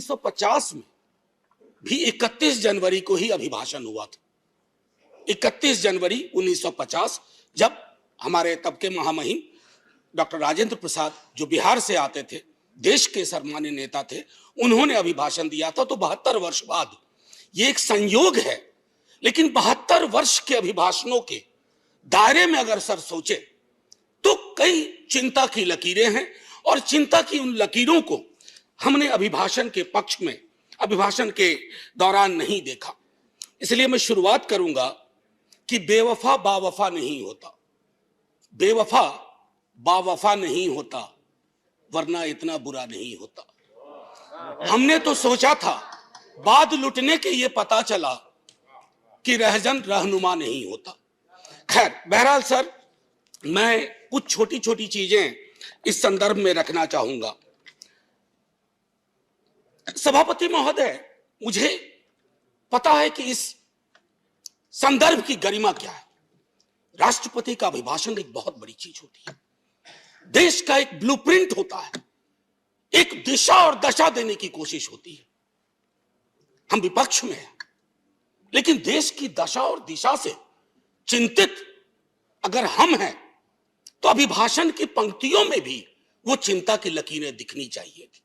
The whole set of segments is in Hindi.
1950 में भी 31 जनवरी को ही अभिभाषण हुआ था। 31 जनवरी 1950, जब हमारे तब के महामहिम डॉक्टर राजेंद्र प्रसाद, जो बिहार से आते थे, देश के सर्वमान्य नेता थे, उन्होंने अभिभाषण दिया था। तो 72 वर्ष बाद ये एक संयोग है, लेकिन 72 वर्ष के अभिभाषणों के दायरे में अगर सर सोचे तो कई चिंता की लकीरें हैं, और चिंता की उन लकीरों को हमने अभिभाषण के पक्ष में, अभिभाषण के दौरान नहीं देखा। इसलिए मैं शुरुआत करूंगा कि बेवफा बावफा नहीं होता, बेवफा बावफा नहीं होता, वरना इतना बुरा नहीं होता। हमने तो सोचा था, बाद लुटने के ये पता चला कि रहजन रहनुमा नहीं होता। खैर, बहरहाल सर, मैं कुछ छोटी छोटी चीजें इस संदर्भ में रखना चाहूंगा। सभापति महोदय, मुझे पता है कि इस संदर्भ की गरिमा क्या है। राष्ट्रपति का अभिभाषण एक बहुत बड़ी चीज होती है, देश का एक ब्लूप्रिंट होता है, एक दिशा और दशा देने की कोशिश होती है। हम विपक्ष में हैं, लेकिन देश की दशा और दिशा से चिंतित अगर हम हैं तो अभिभाषण की पंक्तियों में भी वो चिंता की लकीरें दिखनी चाहिए थी।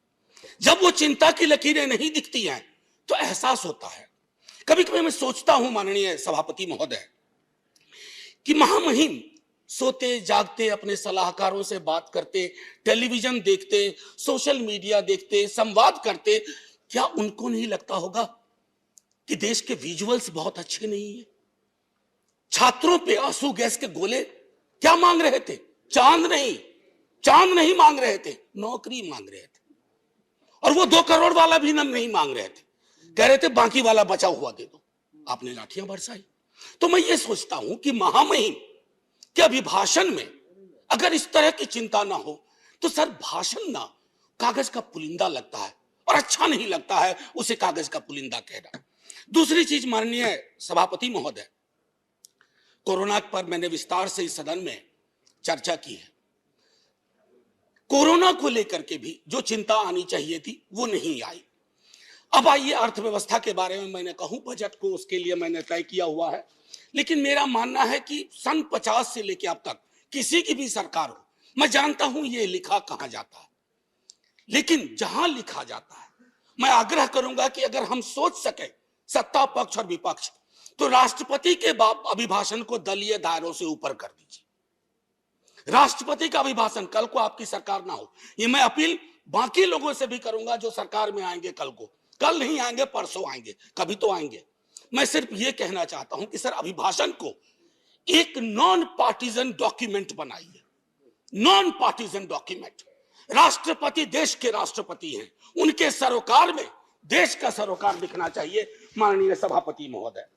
जब वो चिंता की लकीरें नहीं दिखती हैं तो एहसास होता है। कभी कभी मैं सोचता हूं माननीय सभापति महोदय कि महामहिम सोते जागते अपने सलाहकारों से बात करते, टेलीविजन देखते, सोशल मीडिया देखते, संवाद करते, क्या उनको नहीं लगता होगा कि देश के विजुअल्स बहुत अच्छे नहीं है? छात्रों पे आंसू गैस के गोले क्या मांग रहे थे? चांद नहीं मांग रहे थे, नौकरी मांग रहे थे। और वो 2 करोड़ वाला भी नहीं मांग रहे थे, कह रहे थे बाकी वाला बचा हुआ दे दो। आपने लाठियां बरसाई। तो मैं ये सोचता हूं कि महामहिम के अभिभाषण में अगर इस तरह की चिंता ना हो तो सर, भाषण ना कागज का पुलिंदा लगता है, और अच्छा नहीं लगता है उसे कागज का पुलिंदा कहना। दूसरी चीज माननीय सभापति महोदय, कोरोना पर मैंने विस्तार से इस सदन में चर्चा की है। कोरोना को लेकर के भी जो चिंता आनी चाहिए थी वो नहीं आई। अब आइए अर्थव्यवस्था के बारे में मैंने कहूं, बजट को उसके लिए मैंने तय किया हुआ है, लेकिन मेरा मानना है कि सन 50 से लेकर अब तक किसी की भी सरकार हो, मैं जानता हूं ये लिखा कहां जाता है, लेकिन जहां लिखा जाता है मैं आग्रह करूंगा कि अगर हम सोच सके, सत्ता पक्ष और विपक्ष, तो राष्ट्रपति के अभिभाषण को दलीय दायरों से ऊपर कर दीजिए। राष्ट्रपति का अभिभाषण, कल को आपकी सरकार ना हो, ये मैं अपील बाकी लोगों से भी करूंगा जो सरकार में आएंगे कल को, कल नहीं आएंगे परसों आएंगे, कभी तो आएंगे। मैं सिर्फ ये कहना चाहता हूं कि सर, अभिभाषण को एक नॉन पार्टीजन डॉक्यूमेंट बनाइए, नॉन पार्टीजन डॉक्यूमेंट। राष्ट्रपति देश के राष्ट्रपति हैं, उनके सरोकार में देश का सरोकार दिखना चाहिए माननीय सभापति महोदय।